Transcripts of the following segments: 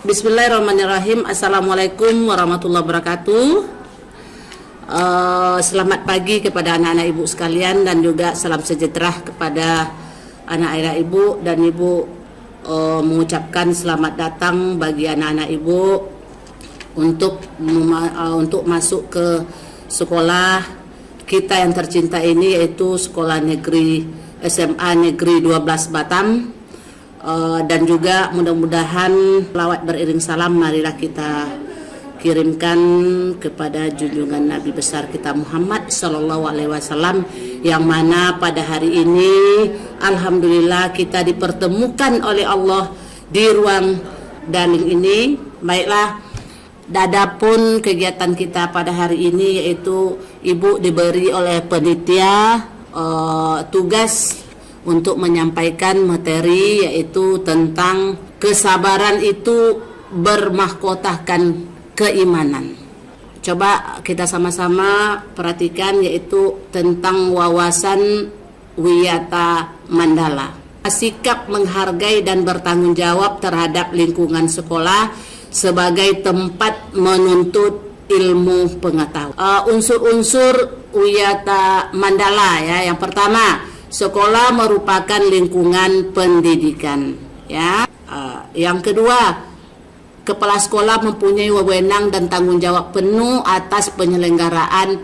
Bismillahirrahmanirrahim. Assalamualaikum warahmatullahi wabarakatuh. Selamat pagi kepada anak-anak ibu sekalian dan juga salam sejahtera kepada anak-anak ibu, dan ibu mengucapkan selamat datang bagi anak-anak ibu untuk masuk ke sekolah kita yang tercinta ini, yaitu Sekolah Negeri SMA Negeri 12 Batam. Dan juga mudah-mudahan selawat beriring salam marilah kita kirimkan kepada junjungan Nabi besar kita Muhammad Sallallahu Alaihi Wasallam, yang mana pada hari ini alhamdulillah kita dipertemukan oleh Allah di ruang daring ini. Baiklah, adapun kegiatan kita pada hari ini, yaitu ibu diberi oleh panitia tugas untuk menyampaikan materi, yaitu tentang kesabaran itu bermahkotakan keimanan. Coba kita sama-sama perhatikan, yaitu tentang wawasan Wiyata Mandala. Sikap menghargai dan bertanggung jawab terhadap lingkungan sekolah sebagai tempat menuntut ilmu pengetahuan. Unsur-unsur Wiyata Mandala, ya. Yang pertama, sekolah merupakan lingkungan pendidikan, ya. Yang kedua, kepala sekolah mempunyai wewenang dan tanggung jawab penuh atas penyelenggaraan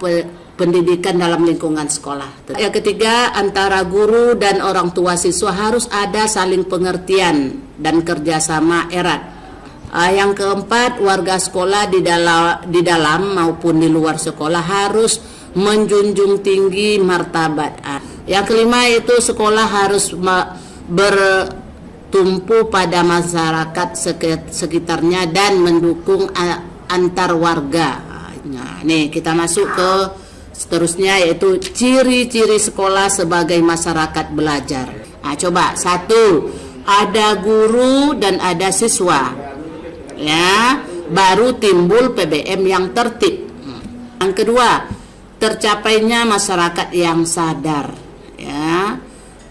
pendidikan dalam lingkungan sekolah. Yang ketiga, antara guru dan orang tua siswa harus ada saling pengertian dan kerjasama erat. Yang keempat, warga sekolah di dalam maupun di luar sekolah harus menjunjung tinggi martabat. Yang kelima, itu sekolah harus bertumpu pada masyarakat sekitarnya dan mendukung antar warga. Nah, nih kita masuk ke seterusnya, yaitu ciri-ciri sekolah sebagai masyarakat belajar. Nah, coba, satu, ada guru dan ada siswa, ya, baru timbul PBM yang tertib. Yang kedua, tercapainya masyarakat yang sadar, ya,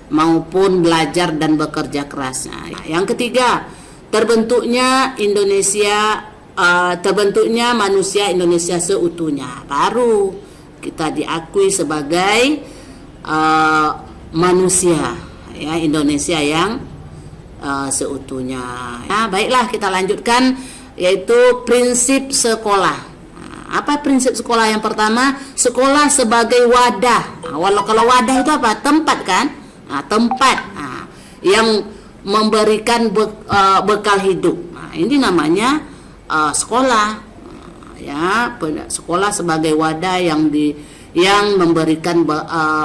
maupun belajar dan bekerja keras. Yang ketiga, terbentuknya manusia Indonesia seutuhnya, baru kita diakui sebagai manusia, ya, Indonesia yang seutuhnya. Nah, baiklah, kita lanjutkan, yaitu prinsip sekolah. Apa prinsip sekolah? Yang pertama, sekolah sebagai wadah. Kalau wadah itu apa? Tempat, kan? Tempat yang memberikan bekal hidup. Ini namanya sekolah. Ya, sekolah sebagai wadah yang memberikan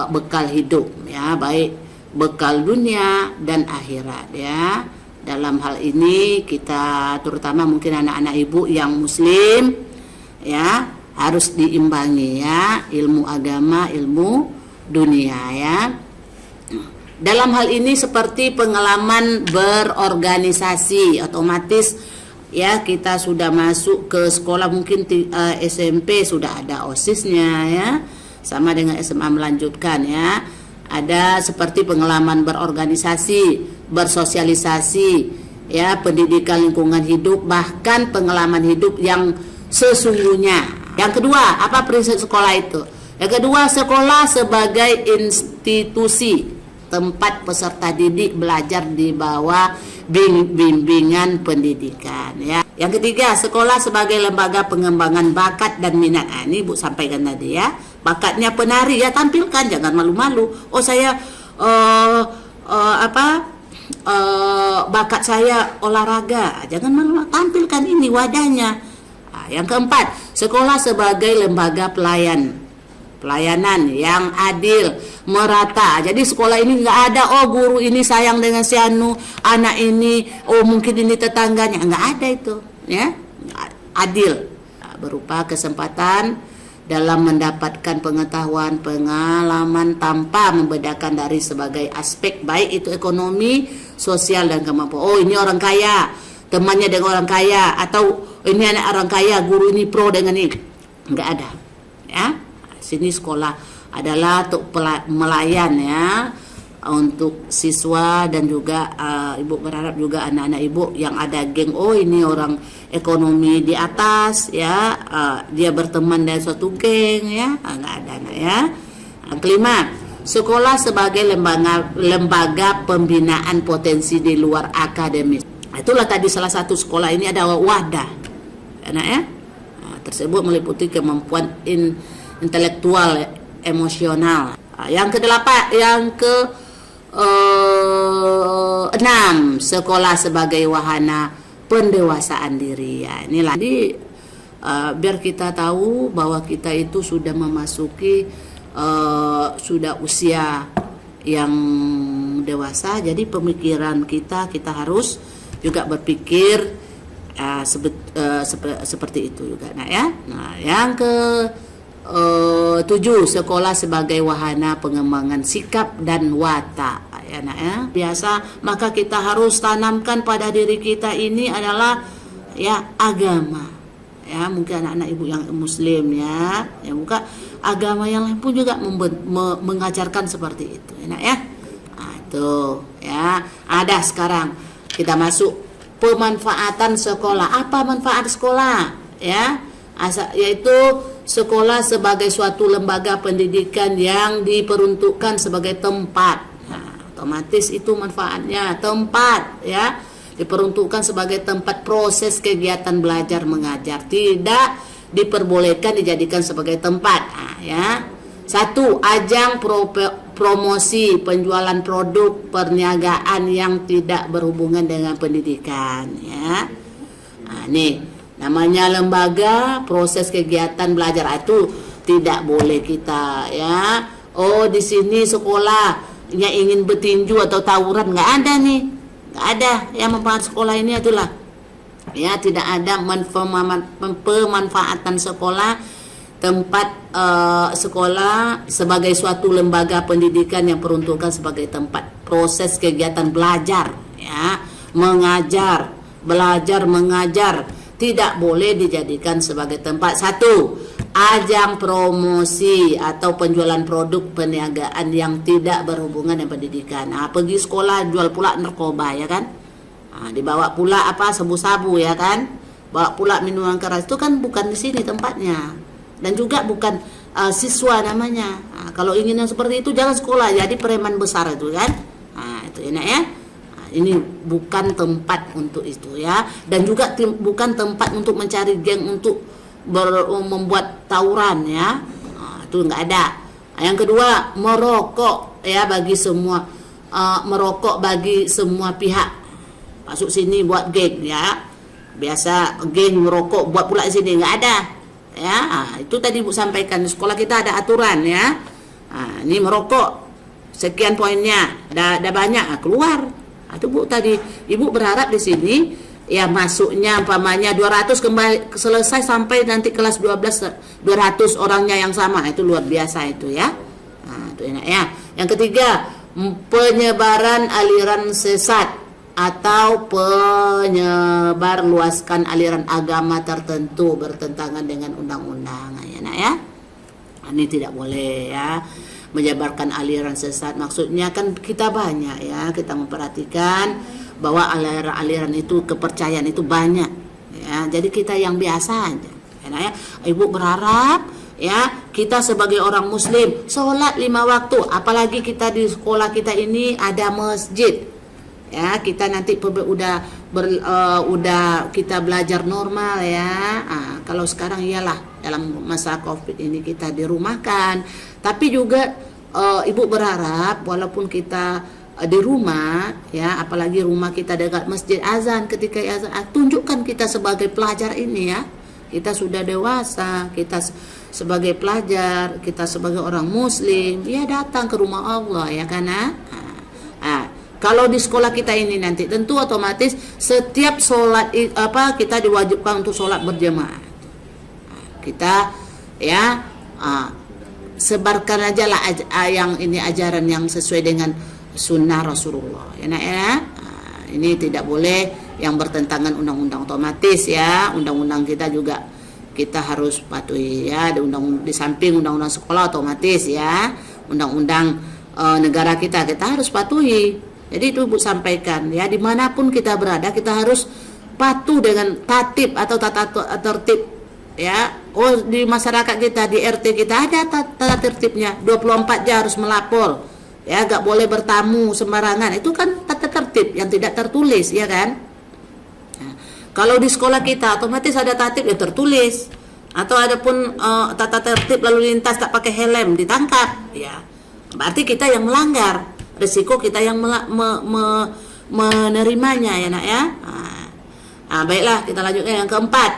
bekal hidup, ya, baik bekal dunia dan akhirat, ya. Dalam hal ini kita, terutama mungkin anak-anak ibu yang muslim, ya, harus diimbangi, ya, ilmu agama, ilmu dunia, ya. Dalam hal ini seperti pengalaman berorganisasi, otomatis, ya, kita sudah masuk ke sekolah, mungkin SMP sudah ada OSIS-nya, ya, sama dengan SMA melanjutkan, ya. Ada seperti pengalaman berorganisasi, bersosialisasi, ya, pendidikan lingkungan hidup, bahkan pengalaman hidup yang sesungguhnya. Yang kedua, apa prinsip sekolah itu? Yang kedua, sekolah sebagai institusi, tempat peserta didik belajar di bawah bimbingan pendidikan, ya. Yang ketiga, sekolah sebagai lembaga pengembangan bakat dan minat. Ini Bu sampaikan tadi, ya. Bakatnya penari, ya, tampilkan, jangan malu-malu. Oh, saya bakat saya olahraga, jangan malu, tampilkan, ini wadahnya. Yang keempat, sekolah sebagai lembaga pelayanan yang adil, merata. Jadi sekolah ini nggak ada, oh guru ini sayang dengan si anu, anak ini, oh mungkin ini tetangganya, nggak ada itu, ya. Adil, berupa kesempatan dalam mendapatkan pengetahuan, pengalaman tanpa membedakan dari sebagai aspek, baik itu ekonomi, sosial, dan kemampuan. Oh, ini orang kaya, temannya dengan orang kaya, atau ini anak orang kaya, guru ini pro dengan ini, nggak ada, ya. Sini sekolah adalah untuk melayan, ya, untuk siswa dan juga ibu berharap juga anak-anak ibu yang ada geng, oh ini orang ekonomi di atas ya, dia berteman dengan suatu geng ya, nggak ada ya. Kelima, sekolah sebagai lembaga pembinaan potensi di luar akademis. Itulah tadi salah satu sekolah ini ada wadah ya, tersebut meliputi kemampuan intelektual, emosional. Yang kedelapan, yang ke 6, sekolah sebagai wahana pendewasaan diri ya. Inilah jadi biar kita tahu bahwa kita itu sudah memasuki sudah usia yang dewasa, jadi pemikiran kita harus juga berpikir seperti itu juga. Nah ya, yang ke 7, sekolah sebagai wahana pengembangan sikap dan watak ya, biasa maka kita harus tanamkan pada diri kita ini adalah ya agama ya, mungkin anak-anak ibu yang muslim ya bukan agama yang lain pun juga mengajarkan seperti itu ya. Tuh ya, ada sekarang kita masuk pemanfaatan sekolah. Apa manfaat sekolah ya? Yaitu sekolah sebagai suatu lembaga pendidikan yang diperuntukkan sebagai tempat. Otomatis itu manfaatnya tempat ya, diperuntukkan sebagai tempat proses kegiatan belajar mengajar, tidak diperbolehkan dijadikan sebagai tempat ya. 1, ajang promosi penjualan produk perniagaan yang tidak berhubungan dengan pendidikan ya. Nih namanya lembaga proses kegiatan belajar itu tidak boleh kita ya. Oh di sini sekolahnya ingin bertinju atau tawuran, nggak ada nih, nggak ada. Yang manfaat sekolah ini itulah ya, tidak ada pemanfaatan sekolah tempat sekolah sebagai suatu lembaga pendidikan yang peruntukan sebagai tempat proses kegiatan belajar ya, mengajar, belajar mengajar, tidak boleh dijadikan sebagai tempat. 1, ajang promosi atau penjualan produk perniagaan yang tidak berhubungan dengan pendidikan. Pergi sekolah jual pula narkoba ya kan, dibawa pula sabu-sabu ya kan, bawa pula minuman keras, itu kan bukan di sini tempatnya, dan juga bukan siswa namanya. Kalau ingin yang seperti itu jangan sekolah, jadi preman besar itu kan. Itu enak ya. Ini bukan tempat untuk itu ya, dan juga bukan tempat untuk mencari geng untuk membuat tawuran ya. Itu nggak ada. Yang kedua, merokok ya bagi semua, merokok bagi semua pihak. Masuk sini buat geng ya, biasa geng merokok buat pula di sini, nggak ada ya. Itu tadi Bu sampaikan, di sekolah kita ada aturan ya. Ini merokok sekian poinnya, dah banyak keluar. Itu Bu tadi Ibu berharap di sini ya masuknya umpamanya 200 kembali selesai sampai nanti kelas 12 200 orangnya yang sama, itu luar biasa itu ya. Itu enak ya. Yang ketiga, penyebaran aliran sesat atau penyebar luaskan aliran agama tertentu bertentangan dengan undang-undang ya nak ya. Ini tidak boleh ya, menyebarkan aliran sesat. Maksudnya kan kita banyak ya, kita memperhatikan bahwa aliran-aliran itu, kepercayaan itu banyak ya. Jadi kita yang biasa aja ya. Ibu berharap ya kita sebagai orang muslim sholat 5 waktu, apalagi kita di sekolah kita ini ada masjid ya. Kita nanti udah kita belajar normal ya. Kalau sekarang iyalah dalam masa Covid ini kita dirumahkan, tapi juga Ibu berharap walaupun kita di rumah ya, apalagi rumah kita dekat masjid, azan, ketika azan tunjukkan kita sebagai pelajar ini ya, kita sudah dewasa, kita sebagai pelajar, kita sebagai orang muslim ya, datang ke rumah Allah ya karena kalau di sekolah kita ini nanti tentu otomatis setiap sholat kita diwajibkan untuk sholat berjamaah. Kita ya sebarkan aja lah yang ini ajaran yang sesuai dengan sunnah Rasulullah ya nak ya. Ini tidak boleh yang bertentangan undang-undang, otomatis ya undang-undang kita juga kita harus patuhi ya. Di samping undang-undang sekolah otomatis ya undang-undang negara kita harus patuhi. Jadi itu Ibu sampaikan ya, dimanapun kita berada kita harus patuh dengan tatib atau tata tertib ya. Oh, di masyarakat kita, di RT kita ada tata tertibnya, 24 jam harus melapor ya, gak boleh bertamu sembarangan. Itu kan tata tertib yang tidak tertulis ya kan. Nah, kalau di sekolah kita otomatis ada tatib yang tertulis, atau ada pun tata tertib lalu lintas tak pakai helm ditangkap ya, berarti kita yang melanggar, risiko kita yang menerimanya ya nak ya. Baiklah, kita lanjutkan yang keempat,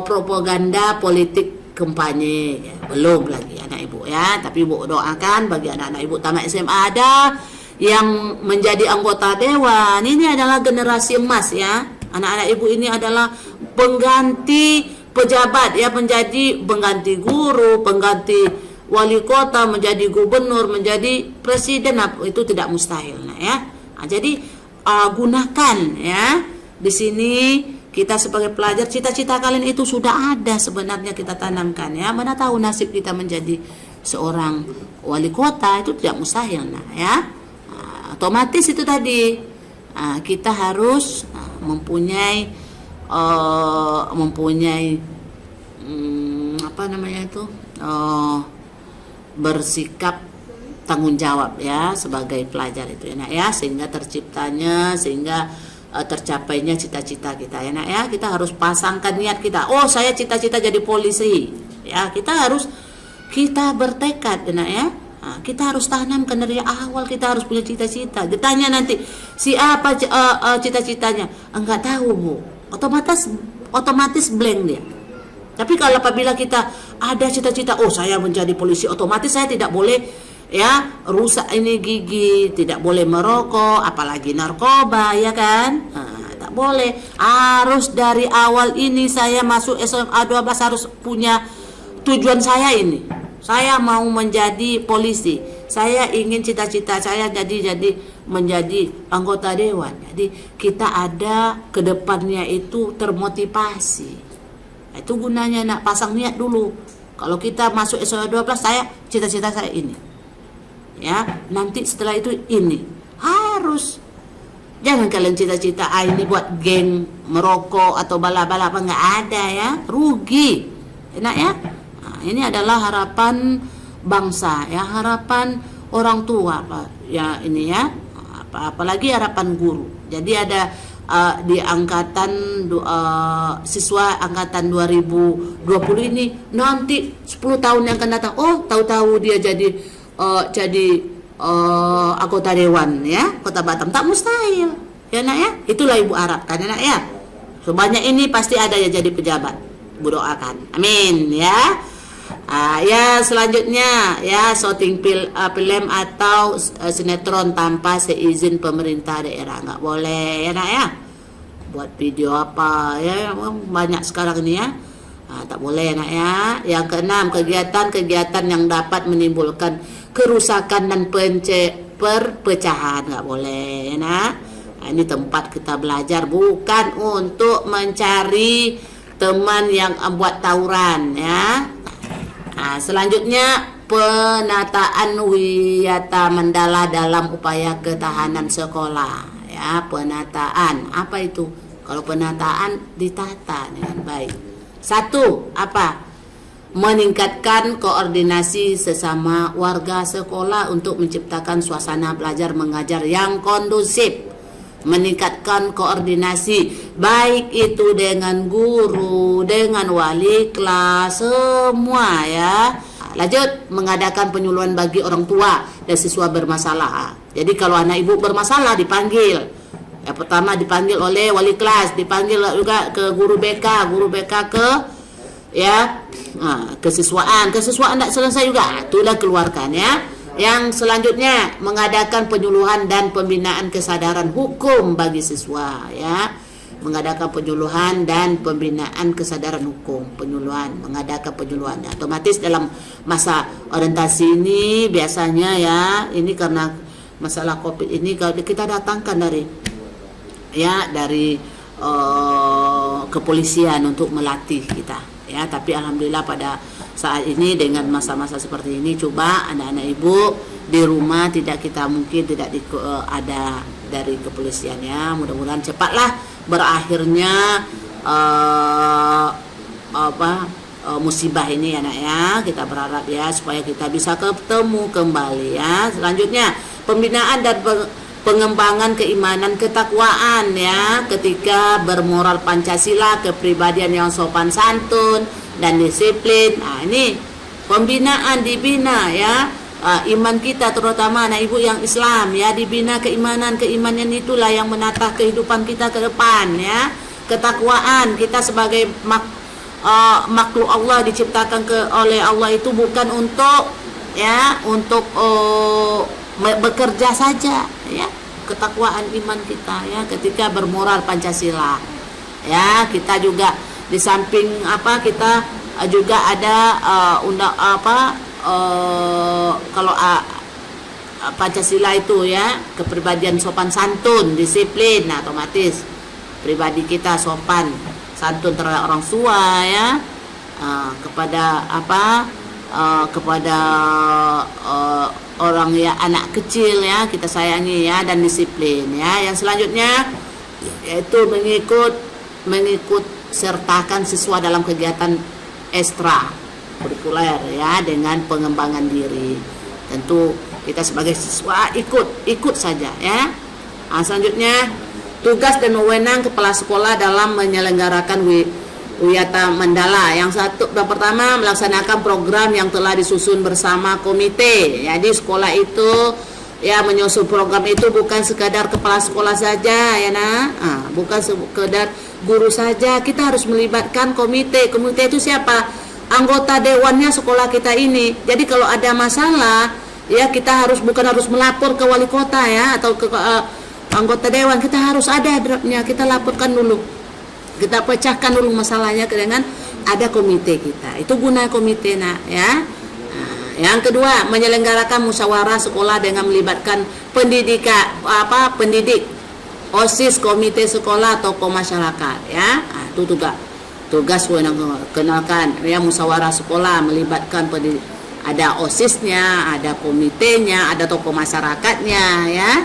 propaganda politik kampanye ya, belum lagi anak ibu ya, tapi ibu doakan bagi anak-anak ibu tamat SMA ada yang menjadi anggota dewan. Ini adalah generasi emas ya, anak-anak ibu ini adalah pengganti pejabat ya, menjadi pengganti guru, pengganti wali kota, menjadi gubernur, menjadi presiden, itu tidak mustahil nah ya. Jadi gunakan ya. Di sini kita sebagai pelajar, cita-cita kalian itu sudah ada sebenarnya, kita tanamkan ya. Mana tahu nasib kita menjadi seorang wali kota, itu tidak mustahil nah ya. Otomatis itu tadi kita harus mempunyai apa namanya itu, bersikap tanggung jawab ya sebagai pelajar itu ya nak ya, sehingga tercapainya cita-cita kita ya nak ya. Kita harus pasangkan niat kita, oh saya cita-cita jadi polisi ya, kita bertekad ya nak ya. Kita harus tanamkan dari awal, kita harus punya cita-cita. Ditanya nanti si apa cita-citanya, enggak tahu Bu, otomatis blank dia. Tapi kalau apabila kita ada cita-cita, oh saya menjadi polisi, otomatis saya tidak boleh ya rusak ini gigi, tidak boleh merokok, apalagi narkoba ya kan. Tak boleh. Harus dari awal ini saya masuk SMA 12 harus punya tujuan saya ini. Saya mau menjadi polisi. Saya ingin cita-cita saya menjadi anggota dewan. Jadi kita ada kedepannya itu termotivasi. Itu gunanya nak pasang niat dulu. Kalau kita masuk SMA 12, saya cita-cita saya ini. Ya, nanti setelah itu ini. Harus. Jangan kalian cita-cita ini buat geng merokok atau balap-balapan, nggak ada ya. Rugi. Enak ya? Nah, ini adalah harapan bangsa ya, harapan orang tua ya ini ya. Apalagi harapan guru. Jadi ada di angkatan siswa angkatan 2020 ini nanti 10 tahun yang akan datang, oh tahu-tahu dia jadi anggota dewan ya Kota Batam, tak mustahil ya nak ya. Itulah ibu harapkan ya nak ya. Sebanyak ini pasti ada yang jadi pejabat. Ibu doakan, amin ya. Ya selanjutnya ya, syuting film atau sinetron tanpa seizin pemerintah daerah nggak boleh ya nak ya. Buat video apa ya, banyak sekarang ini ya. Tak boleh nak ya. Yang keenam, kegiatan yang dapat menimbulkan kerusakan dan perpecahan nggak boleh ya nak. Ini tempat kita belajar, bukan untuk mencari teman yang buat tawuran ya. Selanjutnya penataan wiyata mandala dalam upaya ketahanan sekolah ya. Penataan apa itu? Kalau penataan ditata dengan baik. Satu, apa? Meningkatkan koordinasi sesama warga sekolah untuk menciptakan suasana belajar mengajar yang kondusif. Meningkatkan koordinasi baik itu dengan guru, dengan wali kelas, semua ya. Lanjut, mengadakan penyuluhan bagi orang tua dan siswa bermasalah. Jadi kalau anak ibu bermasalah dipanggil. Yang pertama dipanggil oleh wali kelas, dipanggil juga ke guru BK ke ya kesiswaan tidak selesai juga, itulah keluarkan ya. Yang selanjutnya mengadakan penyuluhan dan pembinaan kesadaran hukum bagi siswa ya. Mengadakan penyuluhan dan pembinaan kesadaran hukum, mengadakan penyuluhan. Otomatis dalam masa orientasi ini biasanya ya, ini karena masalah Covid ini kalau kita datangkan dari kepolisian untuk melatih kita ya. Tapi alhamdulillah pada saat ini dengan masa-masa seperti ini, coba anak-anak ibu di rumah tidak ada dari kepolisian ya. Mudah-mudahan cepatlah berakhirnya musibah ini anak ya. Kita berharap ya supaya kita bisa ketemu kembali ya. Selanjutnya pembinaan dan pengembangan keimanan ketakwaan ya, ketika bermoral Pancasila, kepribadian yang sopan santun dan disiplin. Nah, ini pembinaan dibina ya, iman kita terutama anak ibu yang Islam ya, dibina keimanan itulah yang menata kehidupan kita ke depan ya. Ketakwaan kita sebagai makhluk Allah diciptakan oleh Allah itu bukan untuk bekerja saja ya. Ketakwaan iman kita ya ketika bermoral Pancasila ya. Kita juga di samping kita juga ada kalau Pancasila itu ya, kepribadian sopan santun, disiplin. Nah, otomatis pribadi kita sopan santun terhadap orang tua ya, kepada orang ya, anak kecil ya, kita sayangi ya, dan disiplin ya. Yang selanjutnya yaitu mengikut sertakan siswa dalam kegiatan ekstra kurikuler ya, dengan pengembangan diri. Tentu kita sebagai siswa ikut saja ya. Selanjutnya tugas dan wewenang kepala sekolah dalam menyelenggarakan Wiyata Mandala. Yang pertama, melaksanakan program yang telah disusun bersama komite. Jadi sekolah itu ya menyusun program itu bukan sekadar kepala sekolah saja ya bukan sekadar guru saja. Kita harus melibatkan komite. Komite itu siapa? Anggota dewannya sekolah kita ini. Jadi kalau ada masalah ya, kita bukan harus melapor ke wali kota ya, atau ke anggota dewan. Kita harus ada draftnya, kita laporkan dulu, kita pecahkan dulu masalahnya dengan ada komite kita. Itu guna komite ya. Yang kedua, menyelenggarakan musyawarah sekolah dengan melibatkan pendidik, OSIS, komite sekolah, tokoh masyarakat ya. Itu tugas wewenang. Kenalkan ya, musyawarah sekolah melibatkan pendidik, ada OSISnya, ada komitenya, ada tokoh masyarakatnya ya.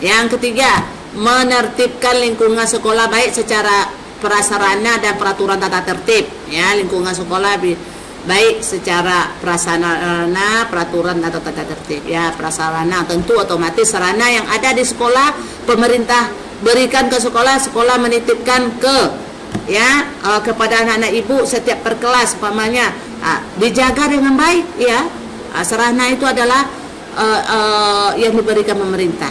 Yang ketiga, menertibkan lingkungan sekolah baik secara prasarana dan peraturan tata tertib ya. Lingkungan sekolah baik secara prasarana, peraturan atau tata tertib ya. Prasarana tentu otomatis sarana yang ada di sekolah, pemerintah berikan ke sekolah, sekolah menitipkan kepada anak-anak ibu setiap per kelas umpamanya, dijaga dengan baik ya. Sarana itu adalah yang diberikan pemerintah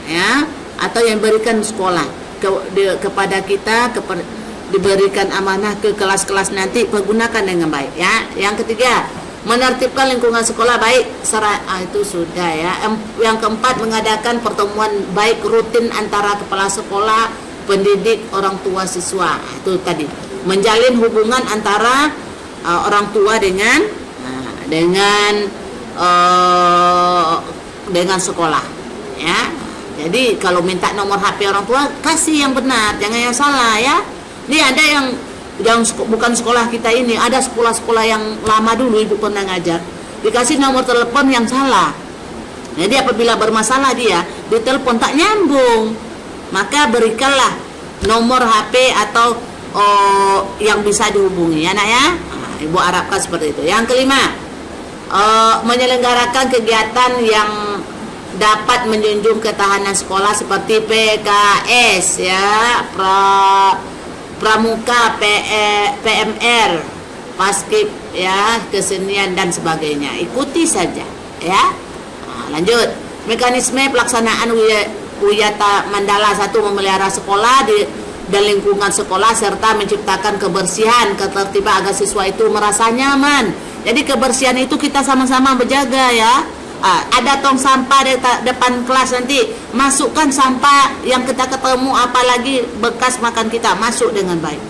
ya, atau yang diberikan sekolah kepada kita, diberikan amanah ke kelas-kelas nanti, pergunakan dengan baik ya. Yang ketiga, menertibkan lingkungan sekolah baik itu sudah ya. Yang keempat, mengadakan pertemuan baik rutin antara kepala sekolah, pendidik, orang tua siswa. Itu tadi, menjalin hubungan antara orang tua dengan sekolah ya. Jadi kalau minta nomor HP orang tua, kasih yang benar, jangan yang salah ya. Ini ada yang bukan sekolah kita ini, ada sekolah-sekolah yang lama dulu ibu pernah ngajar, dikasih nomor telepon yang salah. Jadi apabila bermasalah dia ditelepon tak nyambung, maka berikanlah nomor HP atau yang bisa dihubungi ya nak ya. Ibu harapkan seperti itu. Yang kelima, menyelenggarakan kegiatan yang dapat menjunjung ketahanan sekolah seperti PKS ya, pramuka, PMR, paskib ya, kesenian dan sebagainya. Ikuti saja ya. Lanjut, mekanisme pelaksanaan Wiyata Mandala. 1, memelihara sekolah dan lingkungan sekolah serta menciptakan kebersihan, ketertiban agar siswa itu merasa nyaman. Jadi kebersihan itu kita sama-sama berjaga ya. Ada tong sampah di depan kelas, nanti masukkan sampah yang kita ketemu, apalagi bekas makan kita, masuk dengan baik.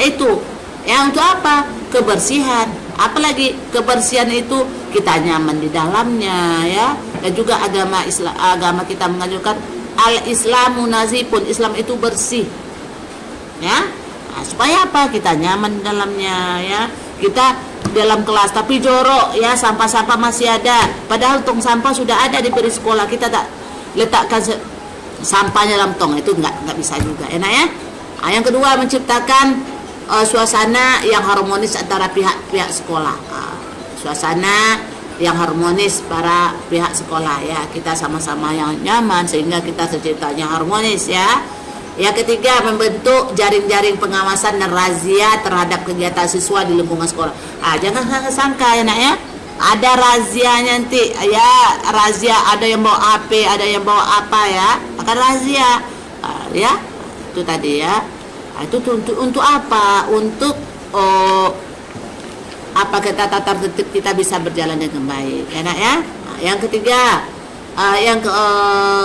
Itu ya, untuk apa? Kebersihan. Apalagi kebersihan itu kita nyaman di dalamnya ya. Dan juga agama kita mengajarkan al-islamu nazifun, Islam itu bersih ya. Supaya apa? Kita nyaman di dalamnya ya. kita dalam kelas tapi jorok ya, sampah-sampah masih ada, padahal tong sampah sudah ada di peri sekolah, kita tak letakkan sampahnya dalam tong, itu nggak bisa juga, enak ya. Yang kedua, menciptakan suasana yang harmonis antara pihak-pihak sekolah, suasana yang harmonis para pihak sekolah ya, kita sama-sama yang nyaman sehingga kita terciptanya harmonis ya. Yang ketiga, membentuk jaring-jaring pengawasan dan razia terhadap kegiatan siswa di lingkungan sekolah. Jangan sangka ya nak ya, ada razianya nanti ya, razia ada yang bawa HP, ada yang bawa apa ya, akan razia ya, itu tadi ya. Itu untuk apa? Untuk apa kita tata tertib kita bisa berjalan dengan baik, enak ya. Yang ketiga,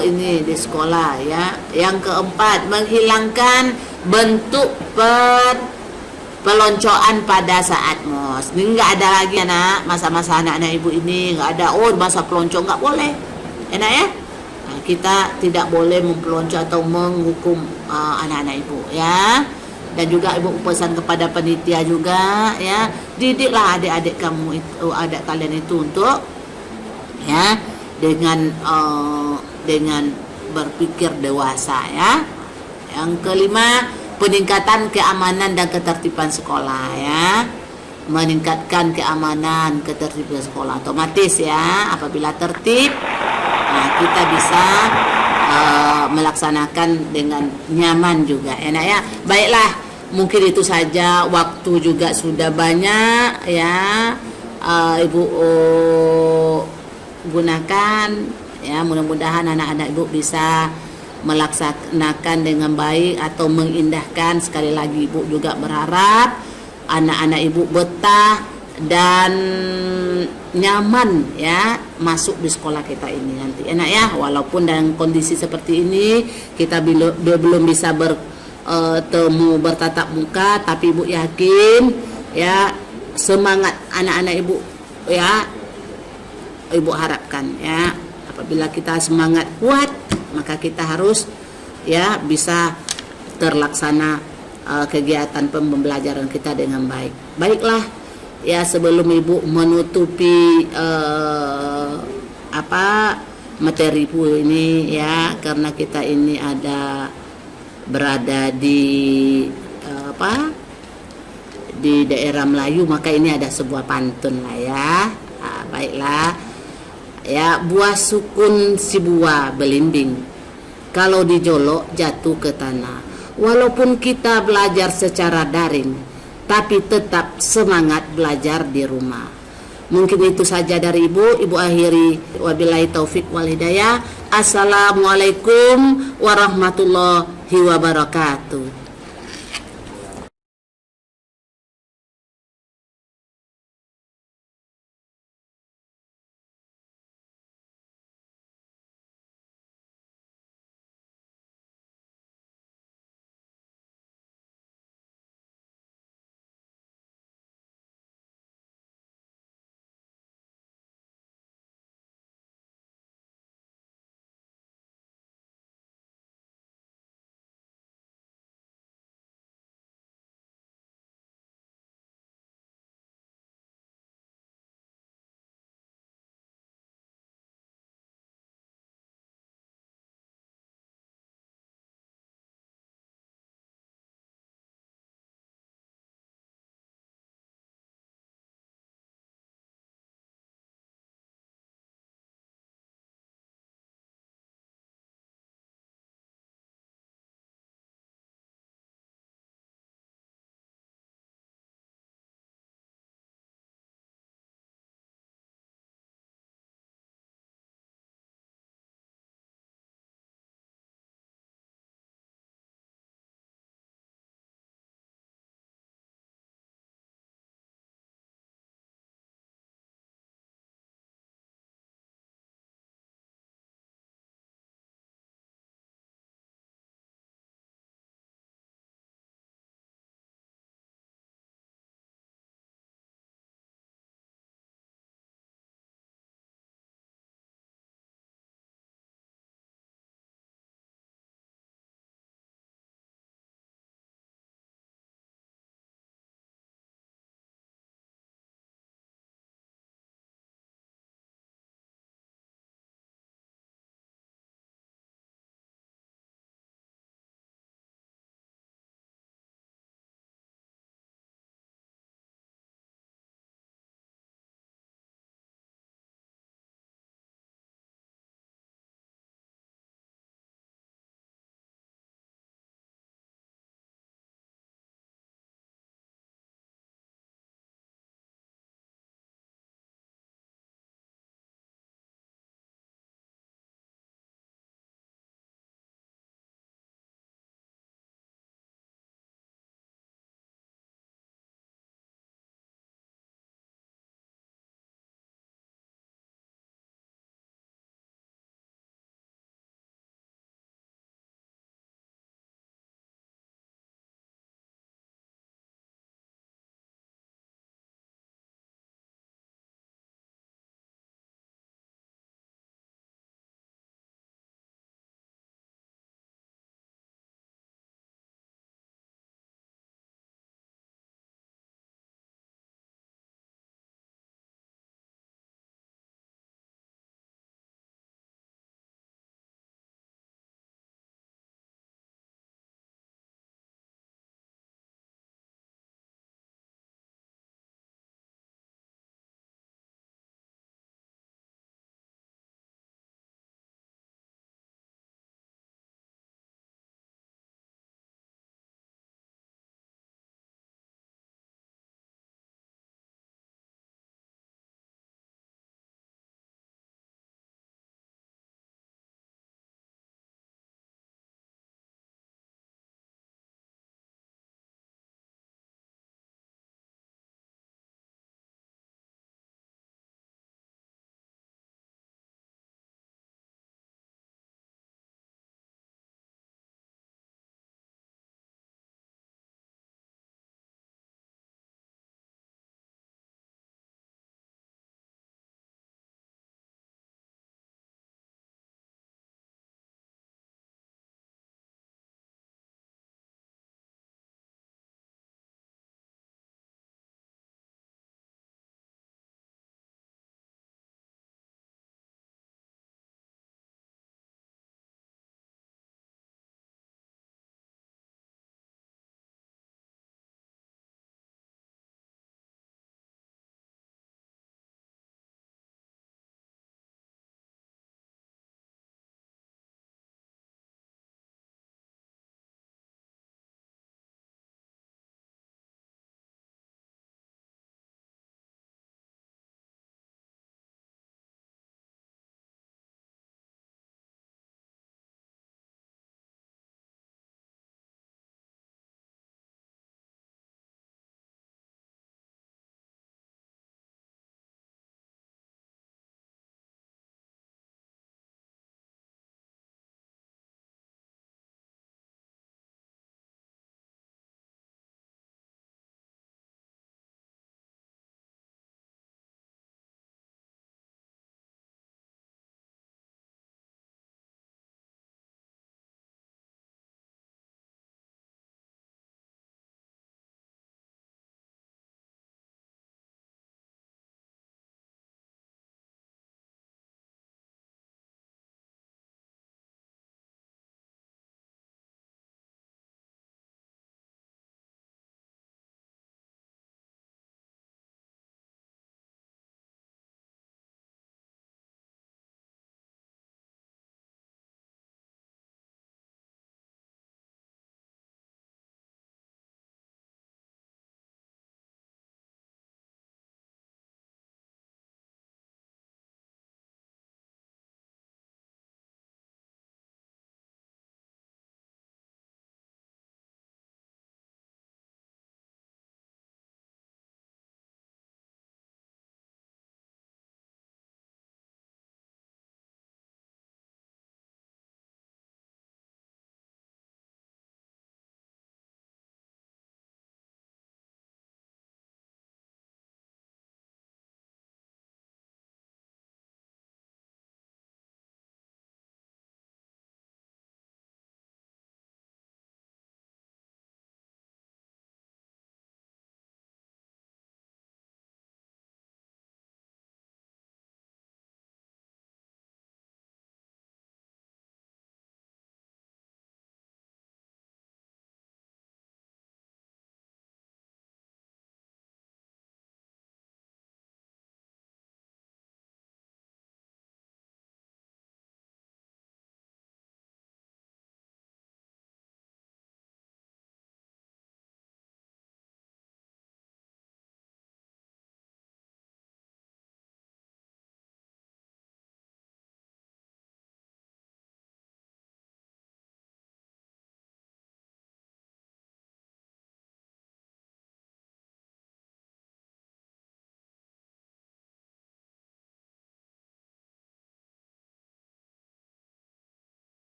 ini di sekolah ya. Yang keempat, menghilangkan bentuk peloncoan pada saat MOS. Ini nggak ada lagi anak, masa-masa anak-anak ibu ini nggak ada. Masa pelonco nggak boleh, enak ya. Kita tidak boleh mempelonco atau menghukum anak-anak ibu ya. Dan juga ibu pesan kepada panitia juga ya, didiklah adik-adik kamu itu, adik kalian itu untuk ya dengan berpikir dewasa ya. Yang kelima, peningkatan keamanan dan ketertiban sekolah ya. Meningkatkan keamanan, ketertiban sekolah, otomatis ya, apabila tertib kita bisa melaksanakan dengan nyaman juga, enak ya. Baiklah, mungkin itu saja, waktu juga sudah banyak ya. Ibu gunakan ya, mudah-mudahan anak-anak ibu bisa melaksanakan dengan baik atau mengindahkan. Sekali lagi ibu juga berharap anak-anak ibu betah dan nyaman ya masuk di sekolah kita ini nanti, enak ya. Walaupun dalam kondisi seperti ini kita belum bisa bertemu bertatap muka, tapi ibu yakin ya, semangat anak-anak ibu ya, ibu harapkan ya, apabila kita semangat kuat maka kita harus ya bisa terlaksana kegiatan pembelajaran kita dengan baik. Baiklah ya, sebelum ibu menutupi materi ibu ini ya, karena kita ini berada di di daerah Melayu, maka ini ada sebuah pantun lah ya. Baiklah ya, buah sukun si buah belimbing, kalau dijolok jatuh ke tanah. Walaupun kita belajar secara daring, tapi tetap semangat belajar di rumah. Mungkin itu saja dari ibu akhiri. Wabillahi taufik wal hidayah. Assalamualaikum warahmatullahi wabarakatuh.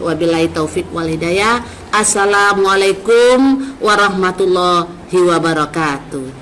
Wabillahi taufik wal hidayah. Assalamualaikum warahmatullahi wabarakatuh.